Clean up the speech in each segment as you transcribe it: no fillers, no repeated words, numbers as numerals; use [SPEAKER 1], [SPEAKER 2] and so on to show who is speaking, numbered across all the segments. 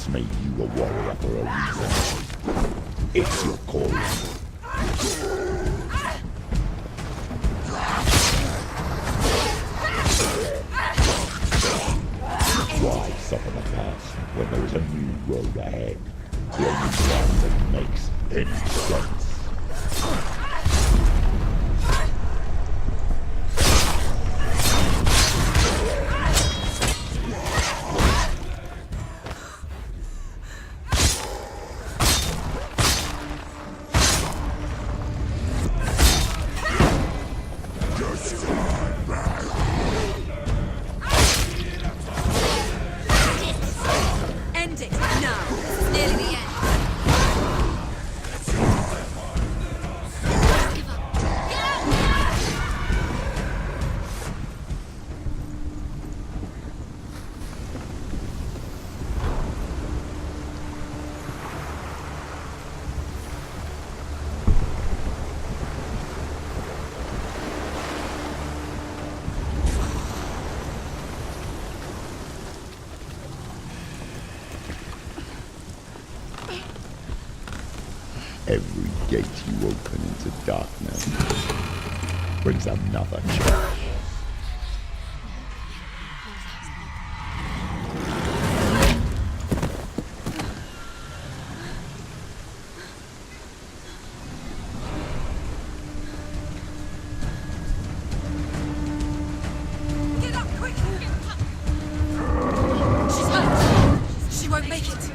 [SPEAKER 1] gods made you a warrior for a reason. It's your calling. Why suffer the past when there is a new road ahead? The only one that makes any sense. Every gate you open into darkness brings another change.
[SPEAKER 2] Get up, quick! She's hurt! She won't make it!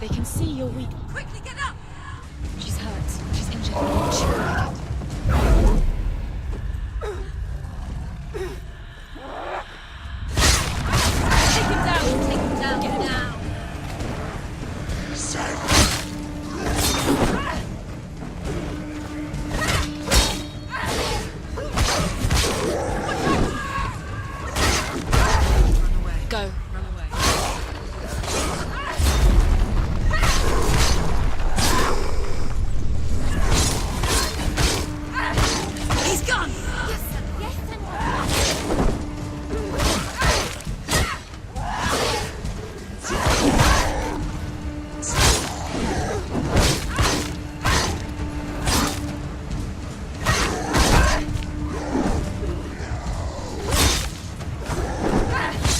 [SPEAKER 3] They can see you're weak.
[SPEAKER 2] Quickly, get up!
[SPEAKER 3] She's hurt. She's injured. She won't make it.
[SPEAKER 2] Take him down! Take him down! Get him down! Run away.
[SPEAKER 3] Go.
[SPEAKER 2] Run away. He's gone!
[SPEAKER 4] Yes, Senua.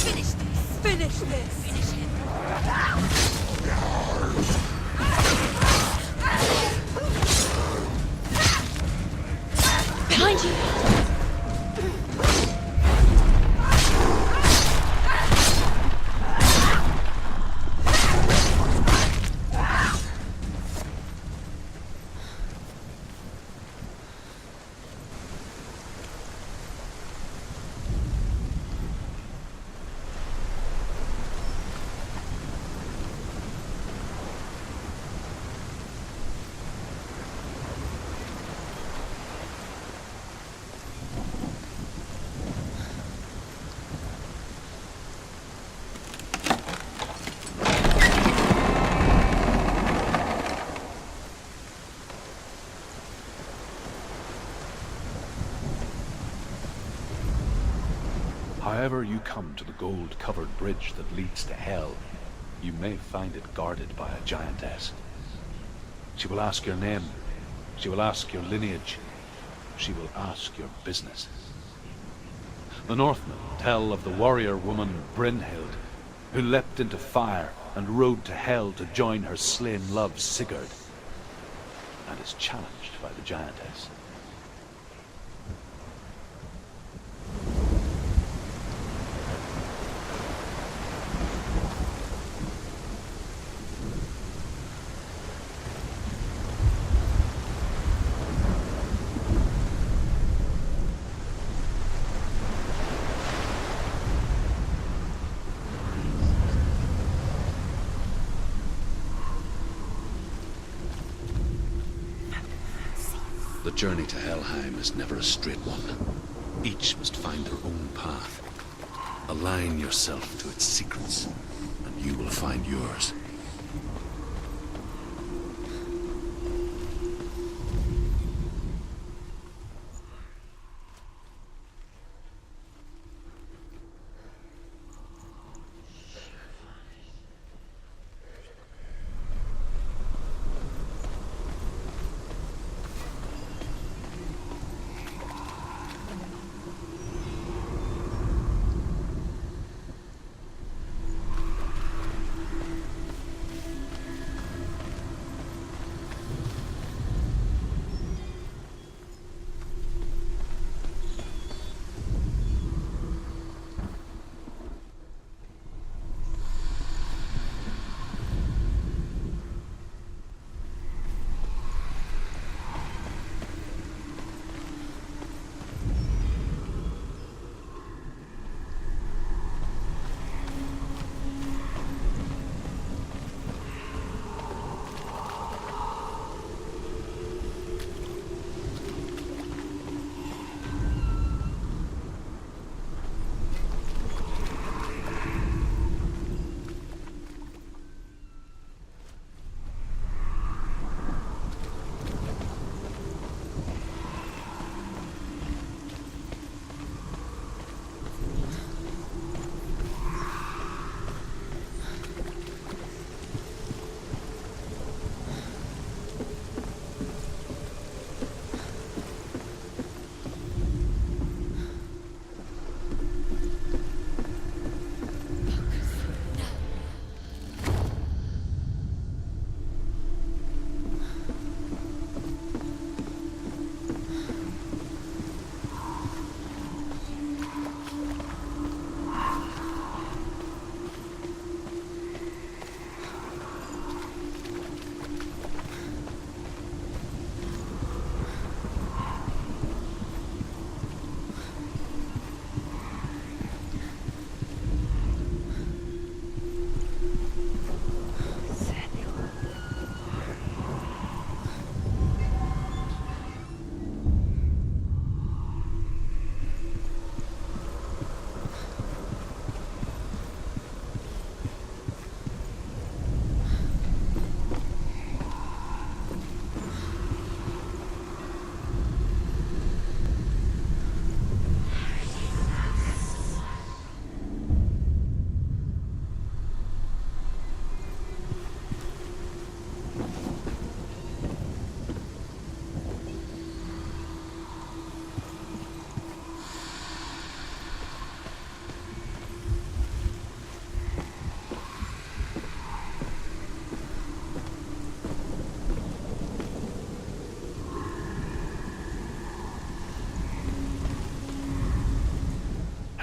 [SPEAKER 2] Finish this! Finish this! Finish him!
[SPEAKER 3] Behind you!
[SPEAKER 5] However you come to the gold-covered bridge that leads to Hell, you may find it guarded by a giantess. She will ask your name, she will ask your lineage, she will ask your business. The Northmen tell of the warrior woman Brynhild, who leapt into fire and rode to Hell to join her slain love Sigurd, and is challenged by the giantess. The journey to Helheim is never a straight one. Each must find their own path. Align yourself to its secrets, and you will find yours.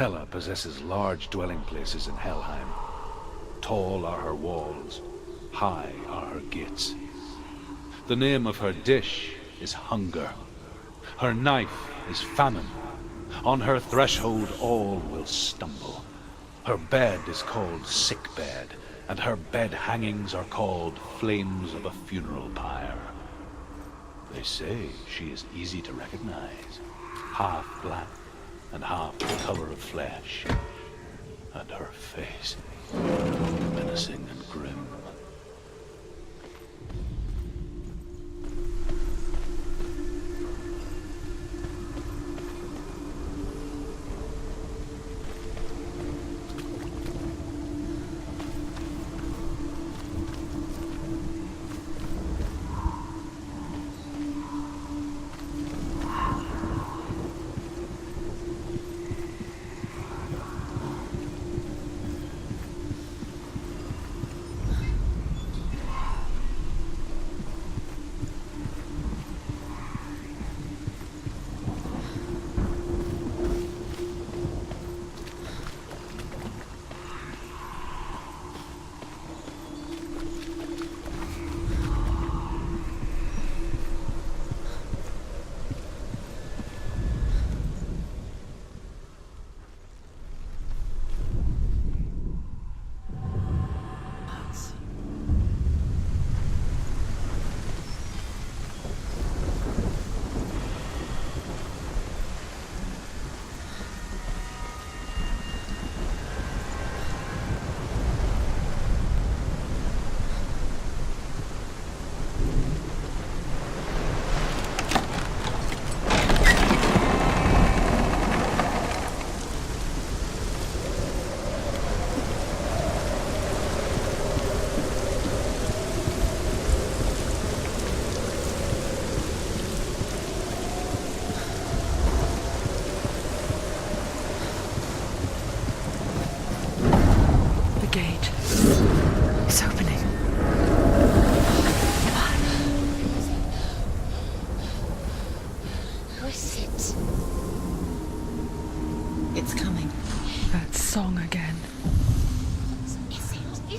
[SPEAKER 5] Hela possesses large dwelling places in Helheim. Tall are her walls, high are her gates. The name of her dish is hunger. Her knife is famine. On her threshold all will stumble. Her bed is called sick bed, and her bed hangings are called flames of a funeral pyre. They say she is easy to recognize, half black and half the color of flesh, and her face menacing and grim.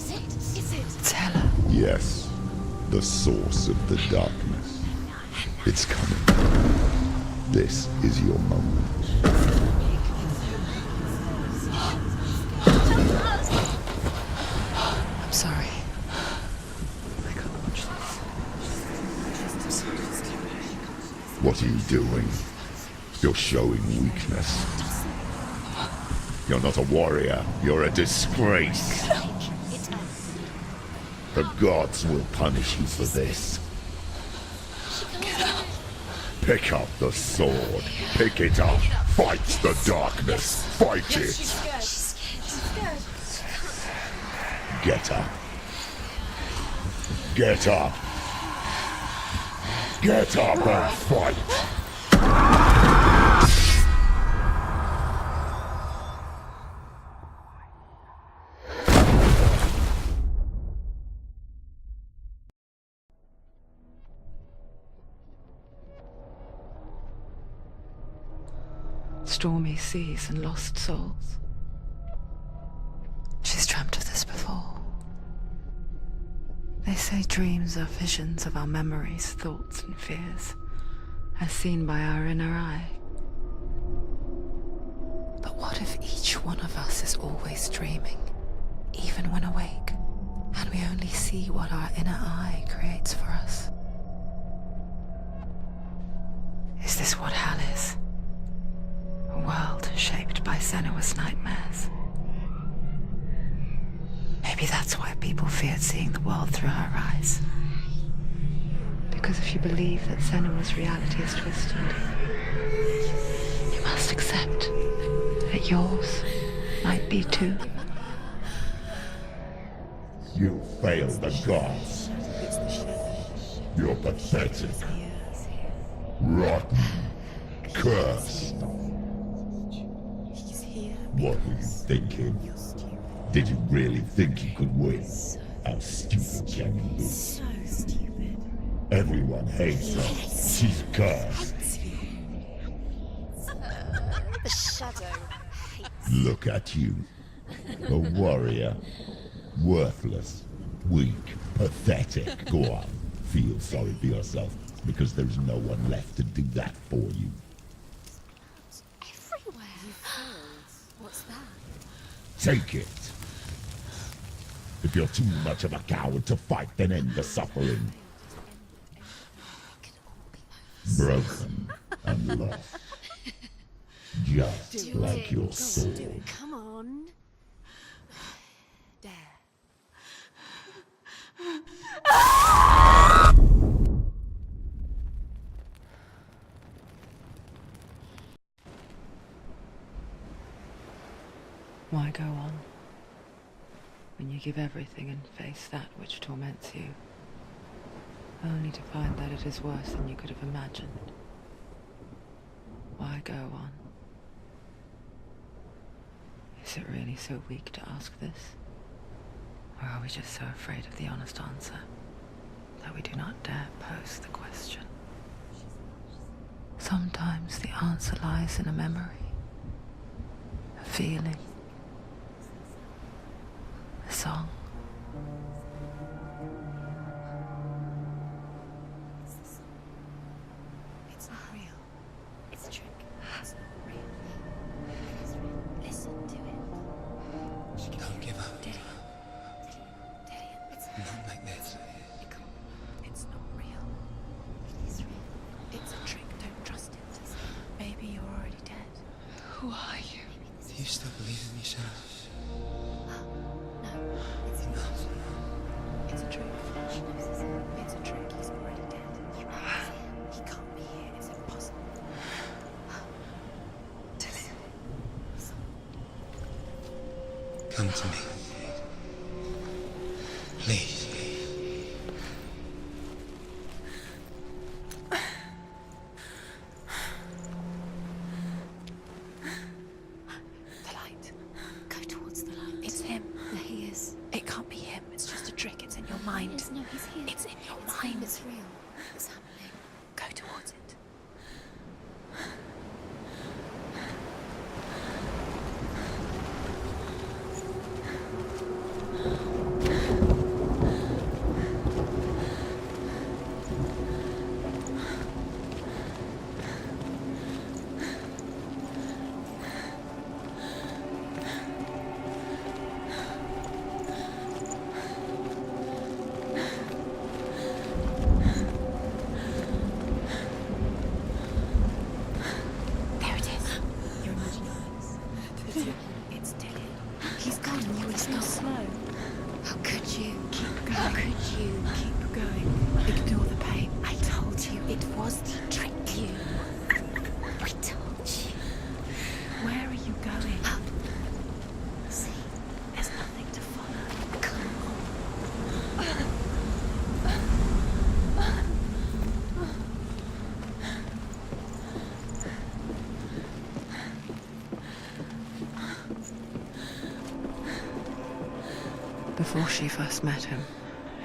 [SPEAKER 3] Is it? Is it?
[SPEAKER 2] Tell her.
[SPEAKER 1] Yes, the source of the darkness. It's coming. This is your moment.
[SPEAKER 2] I'm sorry. I can't watch this.
[SPEAKER 1] What are you doing? You're showing weakness. You're not a warrior. You're a disgrace. The gods will punish you for this. Pick up the sword. Pick it up. Fight the darkness. Fight it. Get up. Get up. Get up and fight.
[SPEAKER 2] Stormy seas and lost souls. She's dreamt of this before. They say dreams are visions of our memories, thoughts and fears, as seen by our inner eye. But what if each one of us is always dreaming, even when awake, and we only see what our inner eye creates for us? Is this what hell is? A world shaped by Senua's nightmares. Maybe that's why people feared seeing the world through her eyes. Because if you believe that Senua's reality is twisted, you must accept that yours might be too.
[SPEAKER 1] You failed the gods. You're pathetic. Rotten. Cursed. What were you thinking? Did you really think you could win? How stupid can you be?
[SPEAKER 4] So stupid.
[SPEAKER 1] Everyone hates her. She's cursed.
[SPEAKER 4] The shadow hates.
[SPEAKER 1] Look at you. A warrior. Worthless. Weak. Pathetic. Go on. Feel sorry for yourself, because there's no one left to do that for you.
[SPEAKER 4] Everywhere. What's that?
[SPEAKER 1] Take it. If you're too much of a coward to fight, then end the suffering. Broken and lost. Just like your soul.
[SPEAKER 4] Come on. Dare.
[SPEAKER 2] Why go on when you give everything and face that which torments you, only to find that it is worse than you could have imagined? Why go on? Is it really so weak to ask this? Or are we just so afraid of the honest answer that we do not dare pose the question? Sometimes the answer lies in a memory, a feeling, a song.
[SPEAKER 4] It's not real. It's a trick. It's not real. It is real. Listen to it.
[SPEAKER 6] Don't give up.
[SPEAKER 4] Dillian. It's
[SPEAKER 6] Not like this.
[SPEAKER 4] It's not real. It is real. It's a trick. Don't trust it. Maybe you're already dead.
[SPEAKER 2] Who are you?
[SPEAKER 6] Do you still believe in me, Senua?
[SPEAKER 4] No, it's not. It's a trick. It's a trick. He's already dead. He can't be here. It's impossible.
[SPEAKER 2] Dillian.
[SPEAKER 6] Come to me. Please.
[SPEAKER 4] The light. Go towards the light. It's him. There he is. It can't be him. It's just a trick. It's in your mind. No, he's here. It's in your mind. It's real. It's happening. Go towards it. you. Keep going. Ignore the pain. I told you it was to trick you. I told you. Where are you going? Up. See, there's nothing to follow. Come on.
[SPEAKER 2] Before she first met him,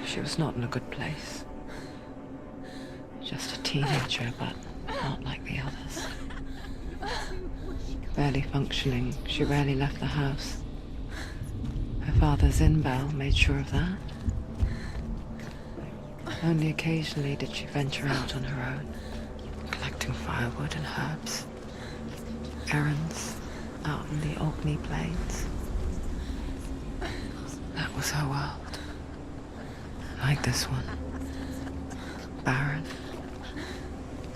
[SPEAKER 2] she was not in a good place. Just a teenager, but not like the others. Barely functioning, she rarely left the house. Her father's in-bell made sure of that. Only occasionally did she venture out on her own, collecting firewood and herbs. Errands out in the Orkney Plains. That was her world. Like this one. Barren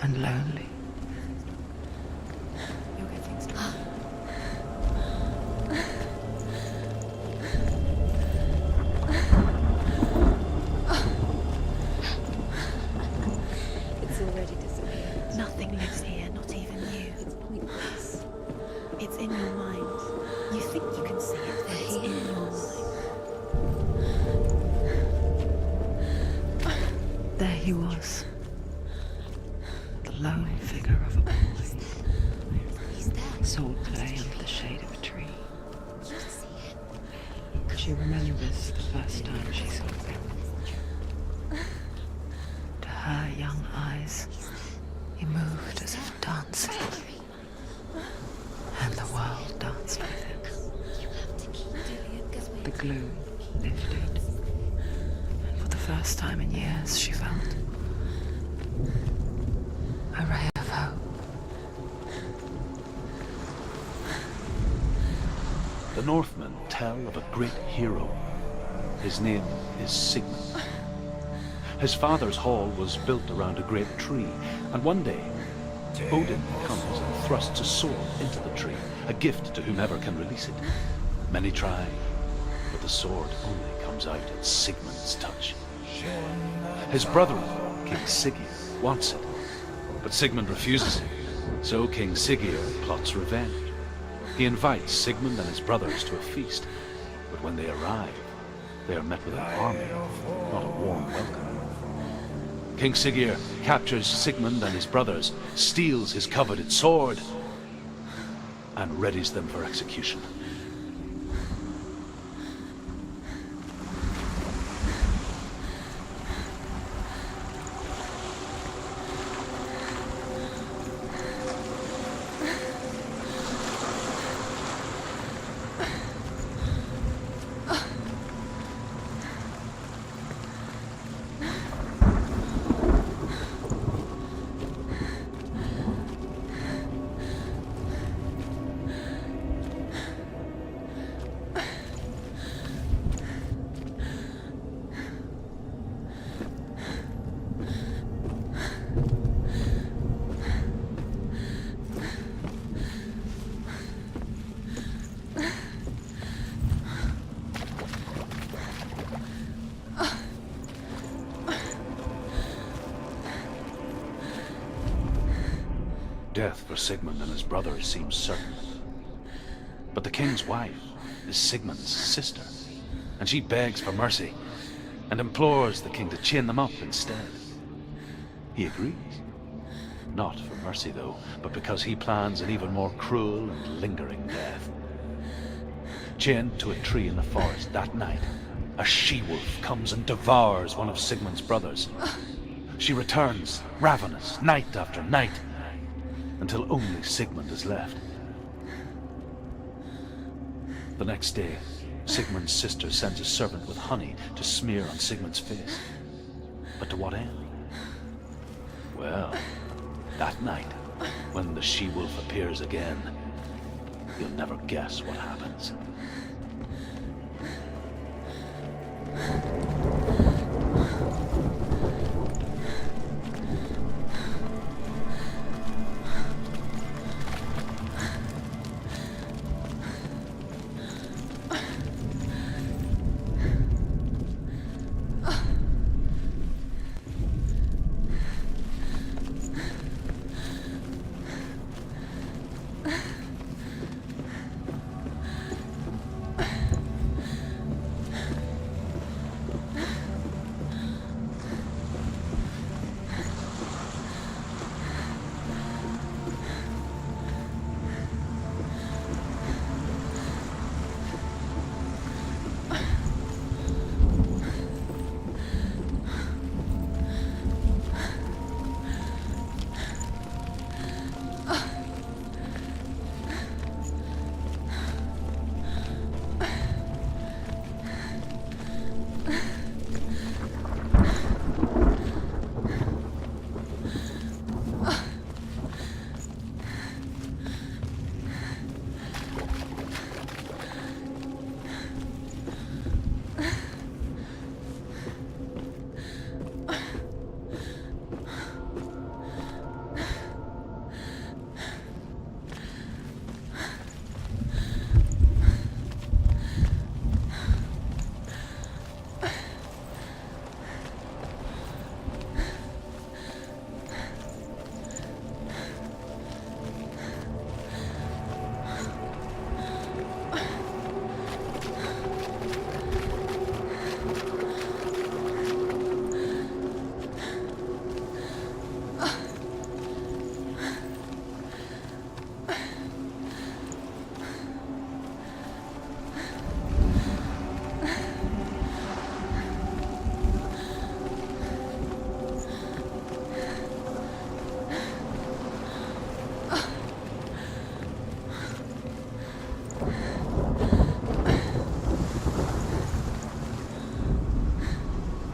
[SPEAKER 2] and lonely.
[SPEAKER 4] You'll get things done.
[SPEAKER 3] It's already disappeared.
[SPEAKER 4] Nothing lives here, not even you.
[SPEAKER 3] It's pointless.
[SPEAKER 4] It's in your mind. You think you can see it, but it's in your mind.
[SPEAKER 2] There he was. The lone figure of a boy.
[SPEAKER 4] He's there.
[SPEAKER 2] Soul play under the shade of a tree.
[SPEAKER 4] You see him.
[SPEAKER 2] She remembers the first time she saw him. To her young eyes, he moved as if dancing. And the world danced with him.
[SPEAKER 4] You have to keep doing it.
[SPEAKER 2] The gloom lifted. And for the first time in years, she felt a ray of hope.
[SPEAKER 5] The Northmen tell of a great hero. His name is Sigmund. His father's hall was built around a great tree, and one day Odin comes and thrusts a sword into the tree, a gift to whomever can release it. Many try, but the sword only comes out at Sigmund's touch. His brother, King Siggeir, wants it, but Sigmund refuses it, so King Siggeir plots revenge. He invites Sigmund and his brothers to a feast, but when they arrive, they are met with an army, not a warm welcome. King Siggeir captures Sigmund and his brothers, steals his coveted sword, and readies them for execution. Death for Sigmund and his brothers seems certain. But the king's wife is Sigmund's sister, and she begs for mercy and implores the king to chain them up instead. He agrees. Not for mercy, though, but because he plans an even more cruel and lingering death. Chained to a tree in the forest that night, a she-wolf comes and devours one of Sigmund's brothers. She returns, ravenous, night after night, until only Sigmund is left. The next day, Sigmund's sister sends a servant with honey to smear on Sigmund's face. But to what end? Well, that night, when the she-wolf appears again, you'll never guess what happens.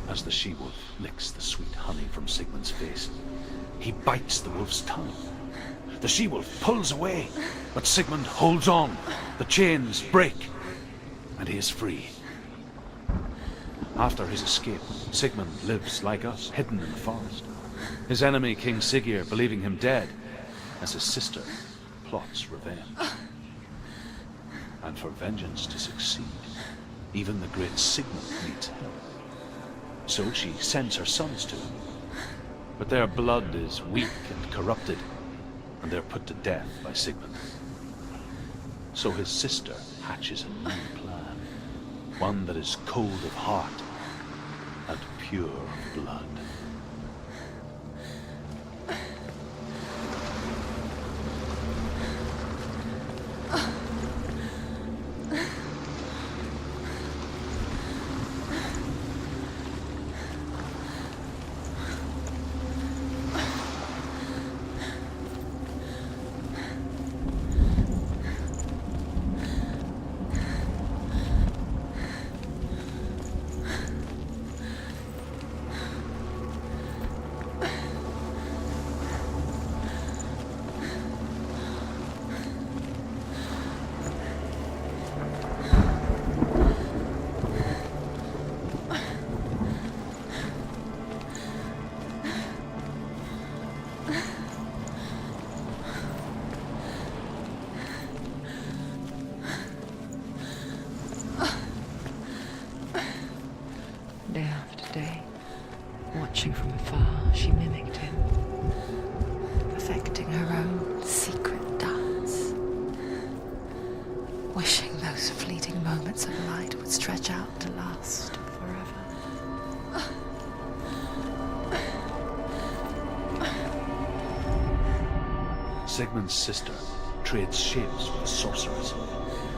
[SPEAKER 5] As the she-wolf licks the sweet honey from Sigmund's face, he bites the wolf's tongue. The she-wolf pulls away, but Sigmund holds on. The chains break, and he is free. After his escape, Sigmund lives like us, hidden in the forest. His enemy, King Siggeir, believing him dead, as his sister plots revenge. And for vengeance to succeed, even the great Sigmund needs help. So she sends her sons to him. But their blood is weak and corrupted, and they're put to death by Sigmund. So his sister hatches a new plan, one that is cold of heart and pure of blood.
[SPEAKER 2] Day after day, watching from afar, she mimicked him, perfecting her own secret dance, wishing those fleeting moments of light would stretch out to last forever.
[SPEAKER 5] Sigmund's sister trades shapes with the sorceress,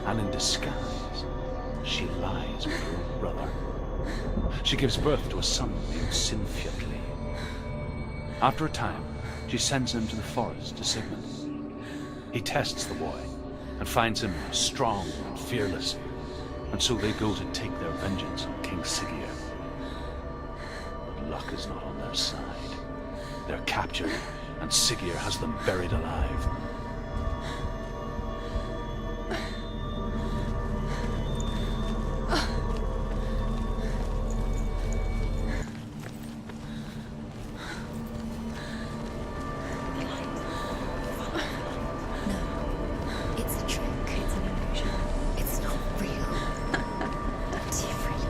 [SPEAKER 5] and in disguise, she lies with her own brother. She gives birth to a son named Sinfjotli. After a time, she sends him to the forest to Sigmund. He tests the boy and finds him strong and fearless, and so they go to take their vengeance on King Siggeir. But luck is not on their side. They're captured, and Siggeir has them buried alive.
[SPEAKER 4] It's a trick. It's an illusion. It's not real. Don't you freak?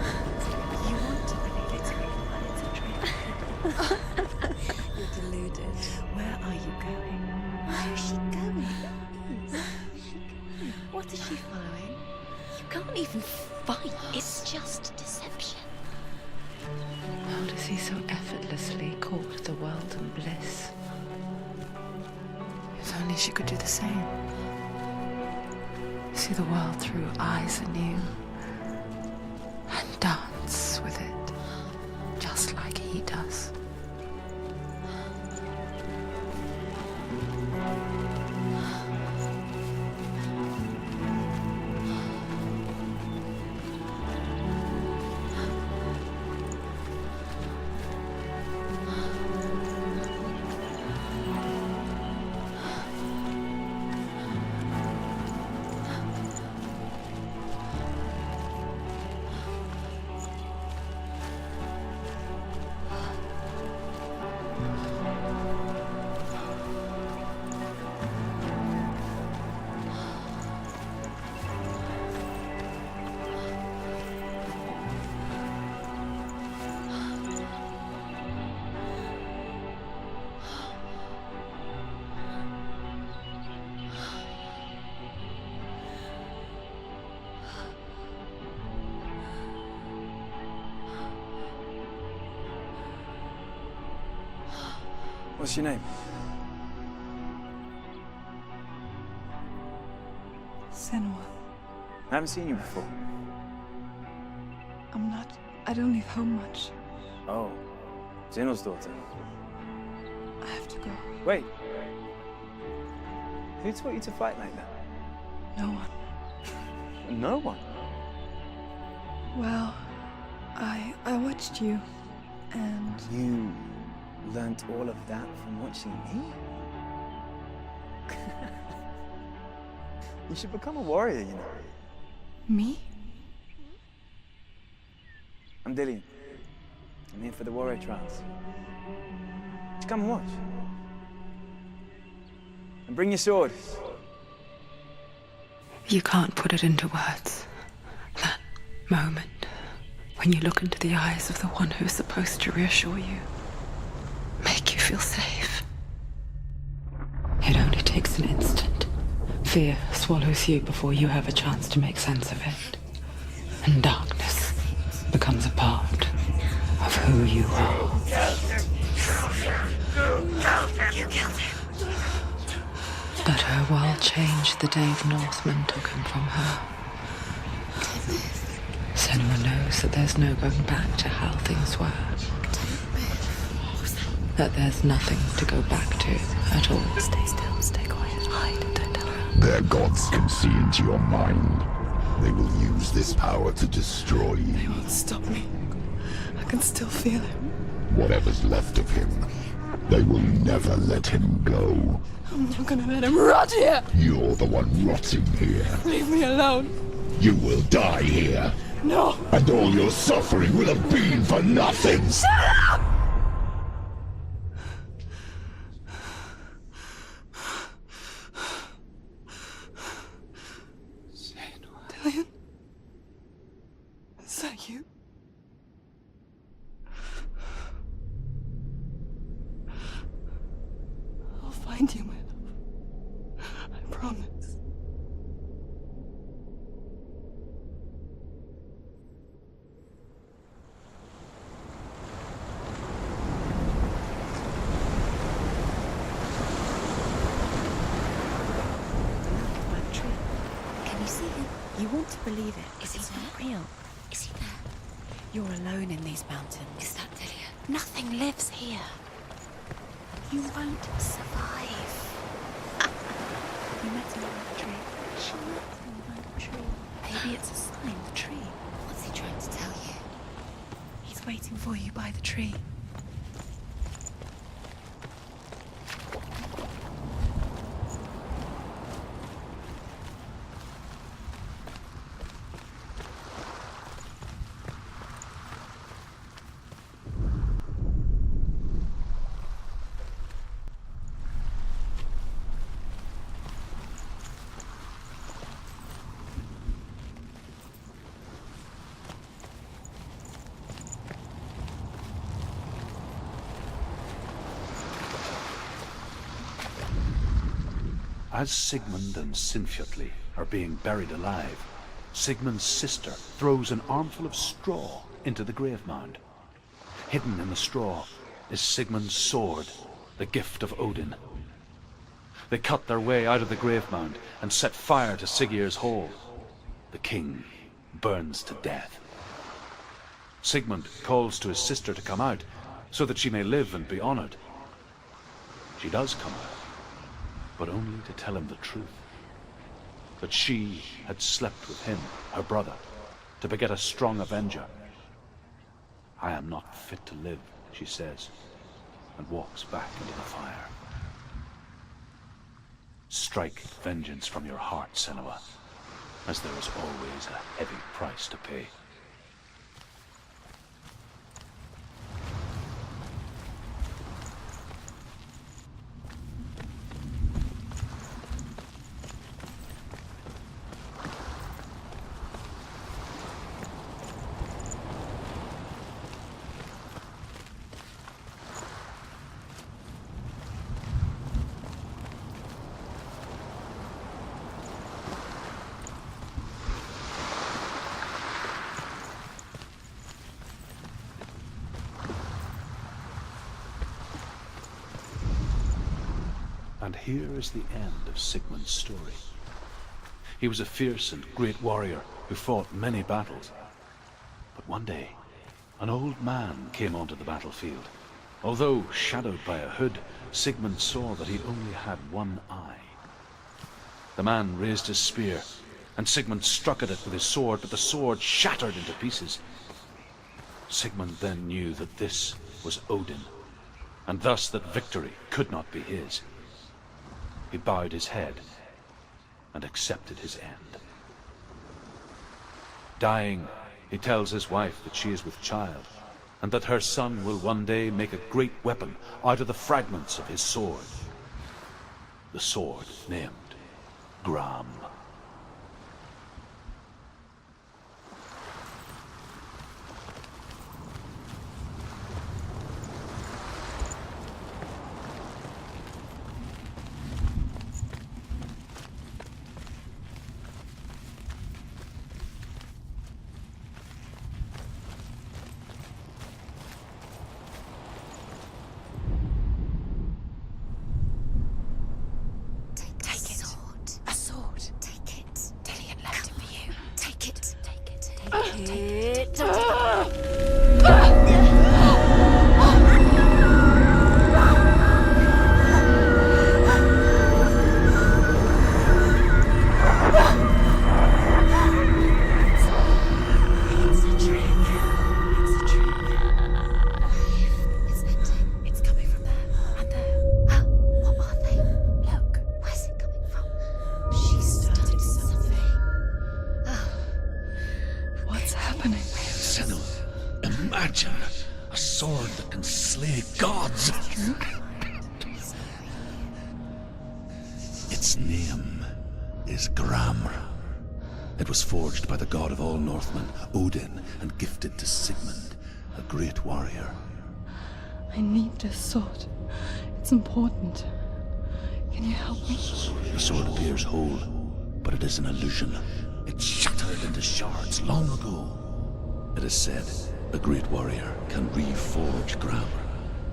[SPEAKER 4] You want to believe it's real, but it's a trick. You're deluded. Where are you going? Where is she going? Who is she going? What is she following? You can't even fight. It's just deception.
[SPEAKER 2] How does he so effortlessly court the world and bliss? If only she could do the same. See the world through eyes anew and dance with it, just like he does.
[SPEAKER 7] What's your name?
[SPEAKER 8] Senua.
[SPEAKER 7] I haven't seen you before.
[SPEAKER 8] I don't leave home much.
[SPEAKER 7] Oh, Zeno's daughter.
[SPEAKER 8] I have to go.
[SPEAKER 7] Wait. Who taught you to fight like that?
[SPEAKER 8] No one.
[SPEAKER 7] No one.
[SPEAKER 8] Well, I watched you. And
[SPEAKER 7] You learnt all of that from watching me? You should become a warrior, you know.
[SPEAKER 8] me?
[SPEAKER 7] I'm Dillian. I'm here for the warrior trials. Just come and watch. And bring your sword.
[SPEAKER 2] You can't put it into words. That moment when you look into the eyes of the one who's supposed to reassure you, make you feel safe. It only takes an instant. Fear swallows you before you have a chance to make sense of it. And darkness becomes a part of who you are. You killed him. But her world changed the day the Northmen took him from her. Senua knows that there's no going back to how things were. That there's nothing to go back to at all.
[SPEAKER 4] Stay still, stay quiet, hide, don't tell her.
[SPEAKER 1] Their gods can see into your mind. They will use this power to destroy
[SPEAKER 8] They
[SPEAKER 1] you.
[SPEAKER 8] won't stop me. I can still feel him.
[SPEAKER 1] Whatever's left of him, they will never let him go.
[SPEAKER 8] I'm not gonna let him rot here!
[SPEAKER 1] You're the one rotting here.
[SPEAKER 8] Leave me alone!
[SPEAKER 1] You will die here.
[SPEAKER 8] No!
[SPEAKER 1] And all your suffering will have been for nothing.
[SPEAKER 8] Dillian? Is that you? I'll find you, my love. I promise.
[SPEAKER 4] By the tree. Can you see him? You want to believe it. Is he not real? Is he there? You're alone in these mountains. Is that Dillian? Nothing lives here. You won't survive. You met him on the tree. She met him by the tree. Maybe it's a sign, the tree. What's he trying to tell you? He's waiting for you by the tree.
[SPEAKER 5] As Sigmund and Sinfjotli are being buried alive, Sigmund's sister throws an armful of straw into the grave mound. Hidden in the straw is Sigmund's sword, the gift of Odin. They cut their way out of the grave mound and set fire to Siggeir's hall. The king burns to death. Sigmund calls to his sister to come out so that she may live and be honored. She does come out, but only to tell him the truth. That she had slept with him, her brother, to beget a strong avenger. I am not fit to live, she says, and walks back into the fire. Strike vengeance from your heart, Senua, as there is always a heavy price to pay. And here is the end of Sigmund's story. He was a fierce and great warrior who fought many battles. But one day, an old man came onto the battlefield. Although shadowed by a hood, Sigmund saw that he only had one eye. The man raised his spear, and Sigmund struck at it with his sword, but the sword shattered into pieces. Sigmund then knew that this was Odin, and thus that victory could not be his. He bowed his head and accepted his end. Dying, he tells his wife that she is with child, and that her son will one day make a great weapon out of the fragments of his sword. The sword named Gram.
[SPEAKER 1] Imagine a sword that can slay gods. Its name is Gram. It was forged by the god of all Northmen, Odin, and gifted to Sigmund, a great warrior.
[SPEAKER 8] I need this sword. It's important. Can you help me?
[SPEAKER 1] The sword appears whole, but it is an illusion. It shattered into shards long ago. It is said a great warrior can reforge Gram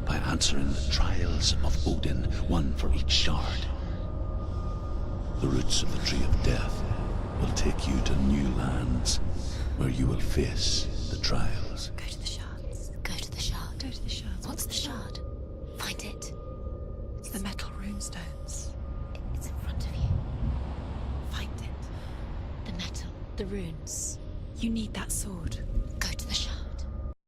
[SPEAKER 1] by answering the trials of Odin, one for each shard. The roots of the Tree of Death will take you to new lands where you will face the trials.
[SPEAKER 4] Go to the shards. Go to the shard.
[SPEAKER 8] Go to the shards.
[SPEAKER 4] What's the shard? Find it.
[SPEAKER 8] It's the metal runestones.
[SPEAKER 4] It's in front of you. Find it. The metal. The runes.
[SPEAKER 3] You need that sword.